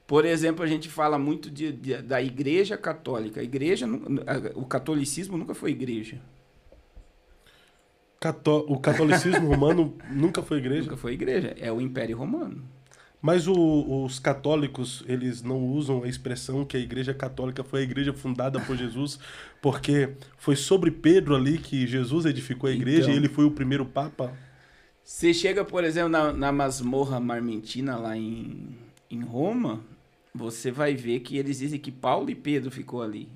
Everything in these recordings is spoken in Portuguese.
Por exemplo, a gente fala muito da Igreja Católica. O catolicismo nunca foi igreja. O catolicismo romano nunca foi igreja? Nunca foi igreja. É o Império Romano. Mas os católicos, eles não usam a expressão que a Igreja Católica foi a igreja fundada por Jesus, porque foi sobre Pedro ali que Jesus edificou a igreja Então, e ele foi o primeiro papa? você chega, por exemplo, na masmorra marmentina lá em Roma, você vai ver que eles dizem que Paulo e Pedro ficou ali,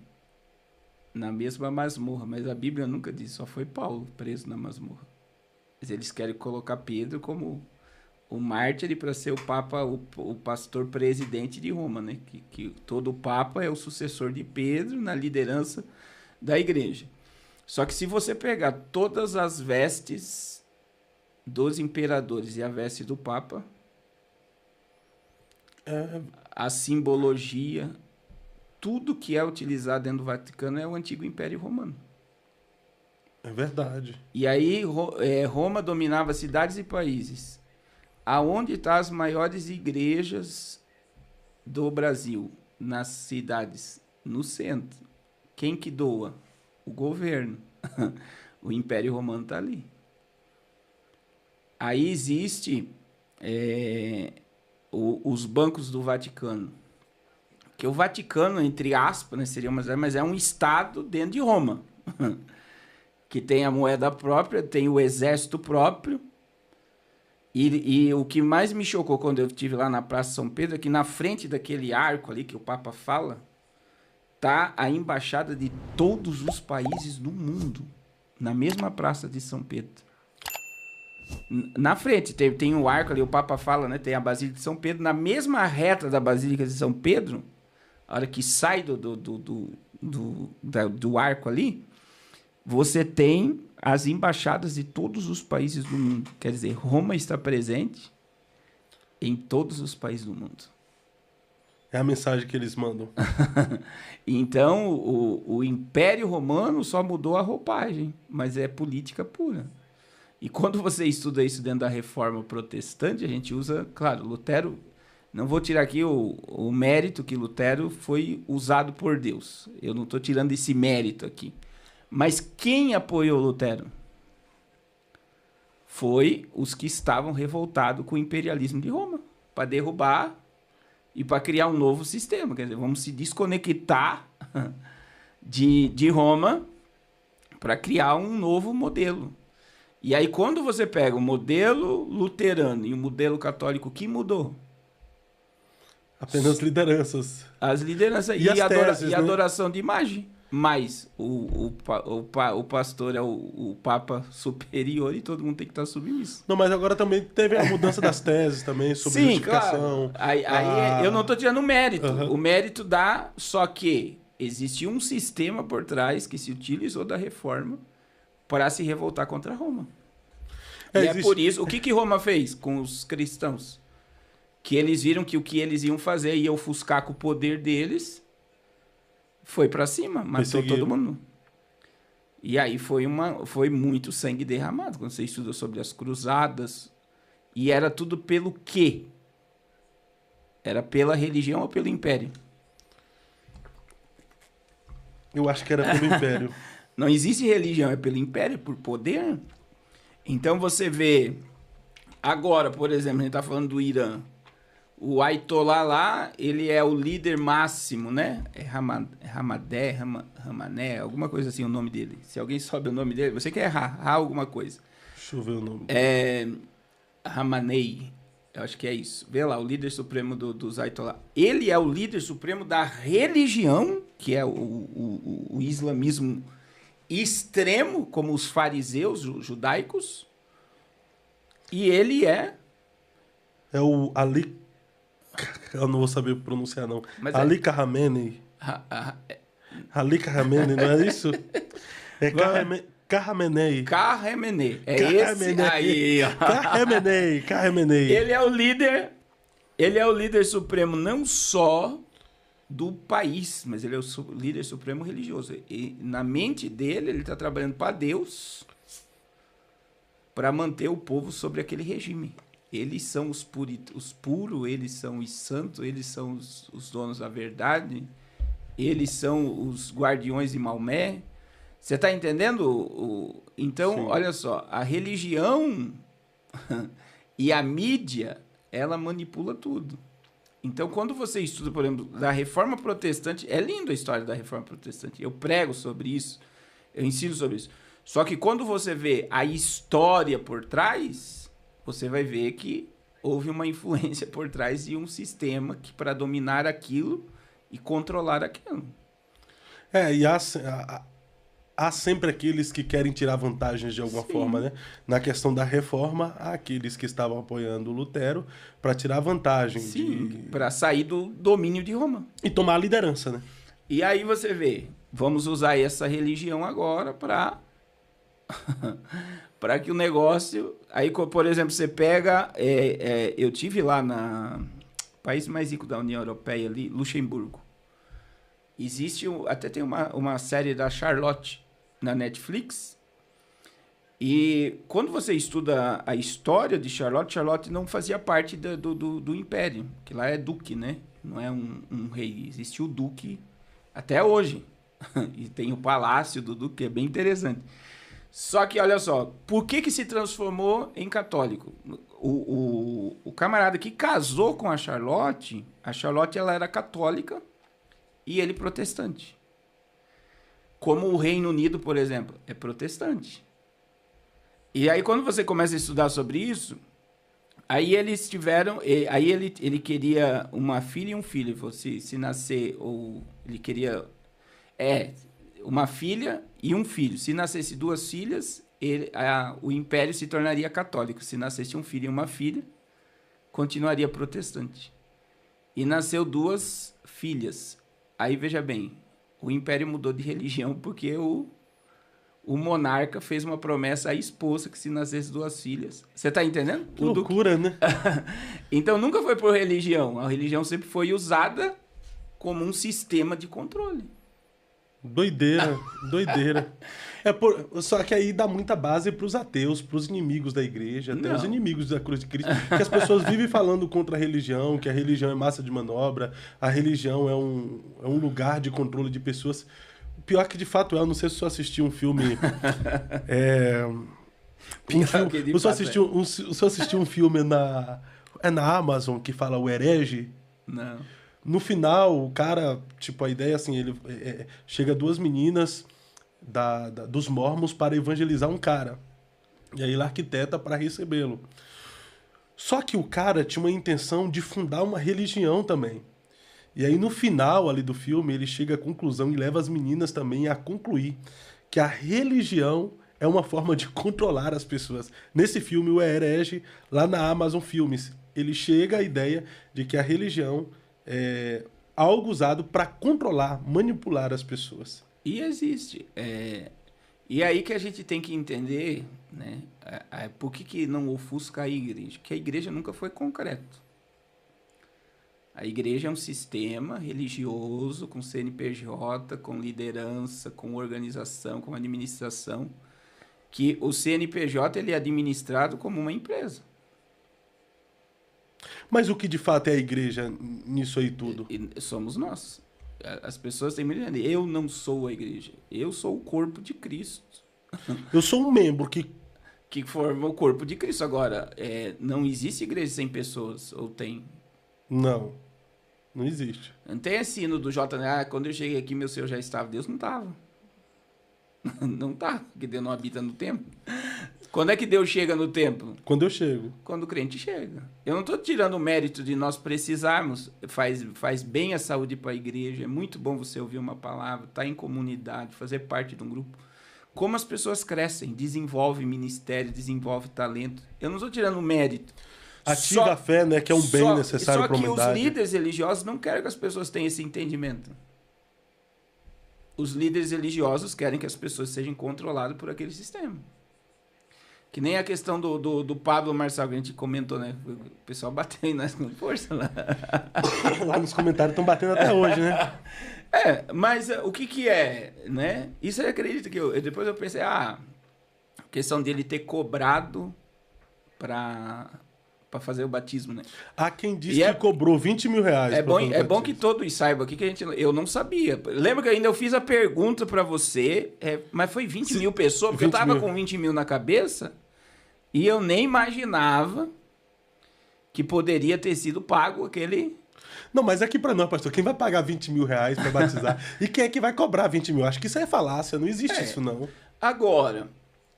na mesma masmorra, mas a Bíblia nunca diz, só foi Paulo preso na masmorra. Mas eles querem colocar Pedro como o mártir para ser o papa, o pastor presidente de Roma, né? Que todo papa é o sucessor de Pedro na liderança da igreja. Só que se você pegar todas as vestes dos imperadores e a veste do papa, a simbologia, tudo que é utilizado dentro do Vaticano é o antigo Império Romano. É verdade. E aí Roma dominava cidades e países. Aonde estão as maiores igrejas do Brasil? Nas cidades, no centro. Quem que doa? O governo. O Império Romano está ali. Aí existe os bancos do Vaticano. Que o Vaticano, entre aspas, né, seria mas é um estado dentro de Roma. Que tem a moeda própria, tem o exército próprio. E o que mais me chocou quando eu estive lá na Praça São Pedro é que na frente daquele arco ali que o Papa fala, tá a embaixada de todos os países do mundo, na mesma Praça de São Pedro. Na frente, tem o arco ali, o Papa fala, né? Tem a Basílica de São Pedro, na mesma reta da Basílica de São Pedro, a hora que sai do arco ali, você tem as embaixadas de todos os países do mundo. Quer dizer, Roma está presente em todos os países do mundo. É a mensagem que eles mandam. Então, o Império Romano só mudou a roupagem, mas é política pura. E quando você estuda isso dentro da Reforma Protestante, a gente usa, claro, Lutero... Não vou tirar aqui o mérito que Lutero foi usado por Deus. Eu não estou tirando esse mérito aqui. Mas quem apoiou Lutero? Foi os que estavam revoltados com o imperialismo de Roma, para derrubar e para criar um novo sistema. Quer dizer, vamos se desconectar de Roma para criar um novo modelo. E aí, quando você pega o modelo luterano e o modelo católico, que mudou? Apenas lideranças. As lideranças e as teses, e a adoração de imagem. Mas o pastor é o Papa superior e todo mundo tem que estar submisso. Não, mas agora também teve a mudança das teses também, sobre justificação. Claro. Aí eu não estou tirando o mérito. O mérito dá, só que existe um sistema por trás que se utilizou da reforma para se revoltar contra Roma. É por isso... O que Roma fez com os cristãos? Que eles viram que o que eles iam fazer ia ofuscar com o poder deles... Foi pra cima, matou todo mundo. E aí foi muito sangue derramado. Quando você estuda sobre as cruzadas. E era tudo pelo quê? Era pela religião ou pelo império? Eu acho que era pelo império. Não existe religião, é pelo império, por poder. Então você vê... Agora, por exemplo, a gente tá falando do Irã. O Ayatollah lá, ele é o líder máximo, né? É Ramané, alguma coisa assim o nome dele. Se alguém soube o nome dele, você quer errar alguma coisa. Deixa eu ver o nome. Khamenei, eu acho que é isso. Vê lá, o líder supremo dos Ayatollah. Ele é o líder supremo da religião, que é o islamismo extremo, como os fariseus judaicos. E ele é... É o Ali... Eu não vou saber pronunciar, não. Mas Ali Khamenei. Ali Khamenei, não é isso? É Khamenei. Khamenei. É esse aí, ó. Khamenei. Ele é o líder supremo não só do país, mas ele é o líder supremo religioso. E na mente dele, ele está trabalhando para Deus para manter o povo sobre aquele regime. eles são os puros, eles são os santos, eles são os donos da verdade, eles são os guardiões de Maomé. Você está entendendo? Então, Sim. olha só, a religião e a mídia, ela manipula tudo. Então, quando você estuda, por exemplo, da Reforma Protestante, é lindo a história da Reforma Protestante. Eu prego sobre isso, eu ensino sobre isso. Só que quando você vê a história por trás, você vai ver que houve uma influência por trás de um sistema que para dominar aquilo e controlar aquilo. E há sempre aqueles que querem tirar vantagens de alguma forma, né? Na questão da reforma, há aqueles que estavam apoiando o Lutero para tirar vantagem. Sim, para sair do domínio de Roma. E tomar a liderança, né? E aí você vê, vamos usar essa religião agora para para que o negócio... Aí, por exemplo, você pega... eu tive lá no país mais rico da União Europeia, ali, Luxemburgo. Existe, até tem uma série da Charlotte na Netflix. E quando você estuda a história de Charlotte, Charlotte não fazia parte do Império, que lá é duque, né? Não é um rei. Existe o duque até hoje. E tem o palácio do duque, que é bem interessante. Só que, olha só, por que se transformou em católico? O camarada que casou com a Charlotte ela era católica e ele protestante. Como o Reino Unido, por exemplo, é protestante. E aí, quando você começa a estudar sobre isso, aí eles tiveram... Aí ele queria uma filha e um filho. Ele falou, se nascer, ou ele queria... uma filha e um filho. Se nascesse duas filhas, o império se tornaria católico. Se nascesse um filho e uma filha, continuaria protestante. E nasceu duas filhas. Aí, veja bem, o império mudou de religião porque o monarca fez uma promessa à esposa que se nascesse duas filhas... Você está entendendo? Que loucura, né? Então, nunca foi por religião. A religião sempre foi usada como um sistema de controle. Doideira, doideira. Só que aí dá muita base para os ateus, para os inimigos da igreja, até os inimigos da cruz de Cristo, que as pessoas vivem falando contra a religião, que a religião é massa de manobra, a religião é um lugar de controle de pessoas. Pior que de fato eu não sei se você assistiu um filme... Você assistiu um filme na Amazon que fala O Herege? Não. No final, o cara, tipo, a ideia assim, ele chega duas meninas dos mormons para evangelizar um cara. E aí ele arquiteta para recebê-lo. Só que o cara tinha uma intenção de fundar uma religião também. E aí no final ali do filme, ele chega à conclusão e leva as meninas também a concluir que a religião é uma forma de controlar as pessoas. Nesse filme, O Herege, lá na Amazon Filmes, ele chega à ideia de que a religião é algo usado para controlar, manipular as pessoas. E existe. E aí que a gente tem que entender, né, por que não ofusca a igreja? Que a igreja nunca foi concreto. A igreja é um sistema religioso com CNPJ, com liderança, com organização, com administração, que o CNPJ ele é administrado como uma empresa. Mas o que de fato é a igreja nisso aí tudo? Somos nós. As pessoas têm que entender. Eu não sou a igreja. Eu sou o corpo de Cristo. Eu sou um membro que forma o corpo de Cristo. Agora, não existe igreja sem pessoas, ou tem? Não existe. Não tem esse hino do JN. Quando eu cheguei aqui, meu Senhor já estava. Deus não estava. Não tá, porque Deus não habita no templo. Quando é que Deus chega no templo? Quando eu chego. Quando o crente chega. Eu não estou tirando o mérito de nós precisarmos. Faz bem a saúde para a igreja. É muito bom você ouvir uma palavra, estar em comunidade, fazer parte de um grupo. Como as pessoas crescem, desenvolvem ministério, desenvolvem talento. Eu não estou tirando o mérito. Ativa a fé, né? Que é um bem necessário para a humanidade. Só que os líderes religiosos não querem que as pessoas tenham esse entendimento. Os líderes religiosos querem que as pessoas sejam controladas por aquele sistema. Que nem a questão do Pablo Marçal, que a gente comentou, né? O pessoal bateu em nós com força lá. Lá nos comentários estão batendo até hoje, né? Mas o que é, né? Isso eu acredito que depois eu pensei, a questão dele ter cobrado para para fazer o batismo, né? Há quem diz que cobrou 20 mil reais. É bom que todos saibam aqui que eu não sabia. Lembra que ainda eu fiz a pergunta para você, mas foi 20 mil pessoas, porque eu tava com 20 mil na cabeça e eu nem imaginava que poderia ter sido pago aquele... Não, mas aqui para nós, pastor, quem vai pagar 20 mil reais para batizar? E quem é que vai cobrar 20 mil? Acho que isso é falácia, não existe isso não. Agora,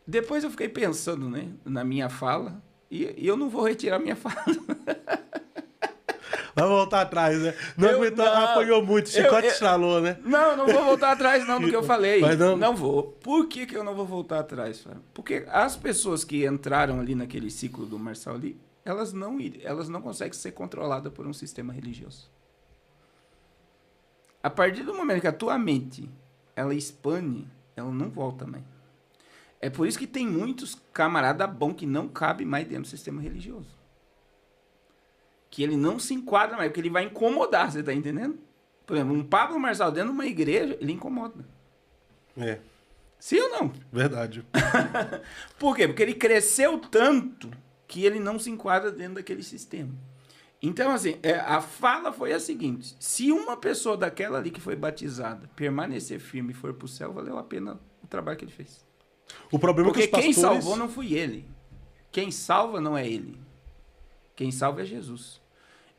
depois eu fiquei pensando, né, na minha fala, e eu não vou retirar minha fala. Vai voltar atrás, né? Não aguentou, apanhou muito, chicote estralou, né? Não vou voltar atrás não do que eu falei. Não vou. Por que eu não vou voltar atrás? Porque as pessoas que entraram ali naquele ciclo do Marçal ali, elas não conseguem ser controladas por um sistema religioso. A partir do momento que a tua mente, ela expande, ela não volta mais. É por isso que tem muitos camaradas bons que não cabem mais dentro do sistema religioso. Que ele não se enquadra mais, porque ele vai incomodar, você tá entendendo? Por exemplo, um Pablo Marçal dentro de uma igreja, ele incomoda. É. Sim ou não? Verdade. Por quê? Porque ele cresceu tanto que ele não se enquadra dentro daquele sistema. Então, assim, a fala foi a seguinte: se uma pessoa daquela ali que foi batizada permanecer firme e for pro céu, valeu a pena o trabalho que ele fez. O problema porque é que os pastores... quem salvou não fui ele. Quem salva não é ele. Quem salva é Jesus.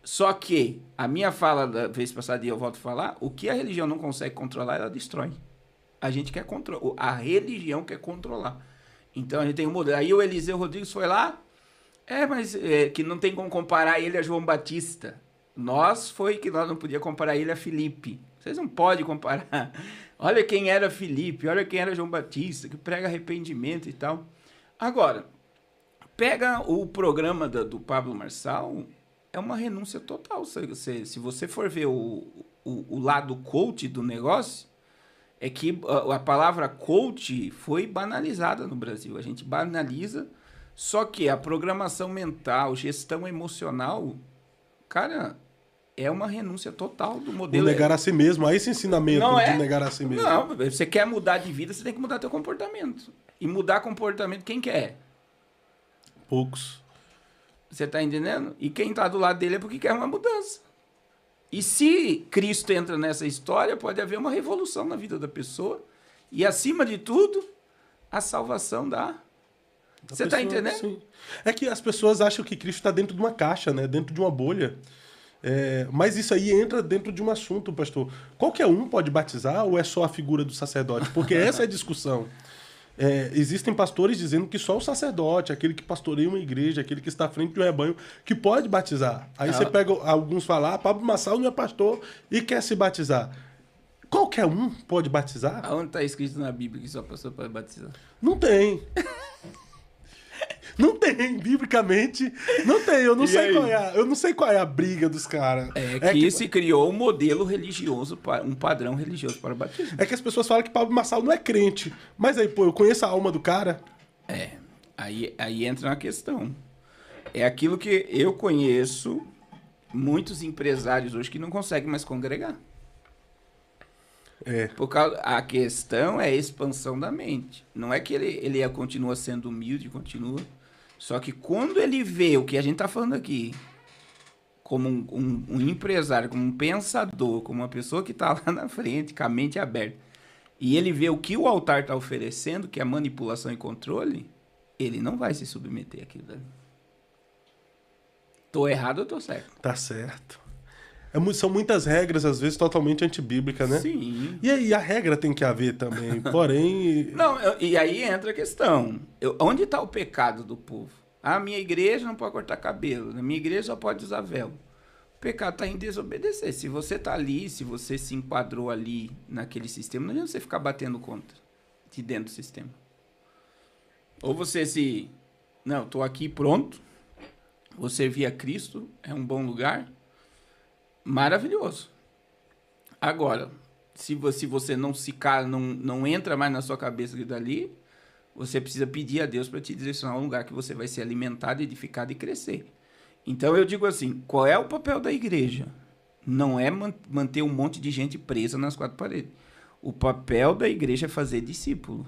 Só que a minha fala da vez passada, e eu volto a falar, o que a religião não consegue controlar, ela destrói. A gente quer controlar. A religião quer controlar. Então a gente tem um modelo. Aí o Eliseu Rodrigues foi lá, mas que não tem como comparar ele a João Batista. Nós não podíamos comparar ele a Filipe. Vocês não podem comparar. Olha quem era Filipe, olha quem era João Batista, que prega arrependimento e tal. Agora, pega o programa do Pablo Marçal, é uma renúncia total. Se você for ver o lado coach do negócio, é que a palavra coach foi banalizada no Brasil. A gente banaliza, só que a programação mental, gestão emocional, cara, é uma renúncia total do modelo. O negar a si mesmo, esse ensinamento de negar a si mesmo. Não, você quer mudar de vida, você tem que mudar teu comportamento. E mudar comportamento, quem quer? Poucos. Você tá entendendo? E quem tá do lado dele é porque quer uma mudança. E se Cristo entra nessa história, pode haver uma revolução na vida da pessoa. E, acima de tudo, a salvação Você tá entendendo? Sim. É que as pessoas acham que Cristo está dentro de uma caixa, né? Dentro de uma bolha. Mas isso aí entra dentro de um assunto, pastor. Qualquer um pode batizar ou é só a figura do sacerdote? Porque essa é a discussão. Existem pastores dizendo que só o sacerdote, aquele que pastoreia uma igreja, aquele que está à frente de um rebanho, que pode batizar. Aí você pega alguns falar, Pablo Marçal não é pastor e quer se batizar. Qualquer um pode batizar? Aonde está escrito na Bíblia que só pastor pode batizar? Não tem. Não tem, biblicamente. Não tem, eu não sei qual é a briga dos caras. Que se criou um modelo religioso, um padrão religioso para o batismo. É que as pessoas falam que Pablo Marçal não é crente. Mas aí, eu conheço a alma do cara. Aí entra uma questão. É aquilo que eu conheço muitos empresários hoje que não conseguem mais congregar. A questão é a expansão da mente. Não é que ele continua sendo humilde, continua. Só que quando ele vê o que a gente está falando aqui, como um empresário, como um pensador, como uma pessoa que está lá na frente, com a mente aberta, e ele vê o que o altar está oferecendo, que é manipulação e controle, ele não vai se submeter àquilo dali. Tô errado ou tô certo? Tá certo. São muitas regras, às vezes, totalmente antibíblicas, né? Sim. E aí, a regra tem que haver também, porém... Não, e aí entra a questão. Onde está o pecado do povo? A minha igreja não pode cortar cabelo, na minha igreja só pode usar véu. O pecado está em desobedecer. Se você está ali, se você se enquadrou ali naquele sistema, não adianta você ficar batendo contra de dentro do sistema. Ou você não, estou aqui pronto, vou servir a Cristo, é um bom lugar... Maravilhoso. Agora, se você não entra mais na sua cabeça dali, você precisa pedir a Deus para te direcionar a um lugar que você vai ser alimentado, edificado e crescer. Então eu digo assim, qual é o papel da igreja? Não é manter um monte de gente presa nas quatro paredes. O papel da igreja é fazer discípulo.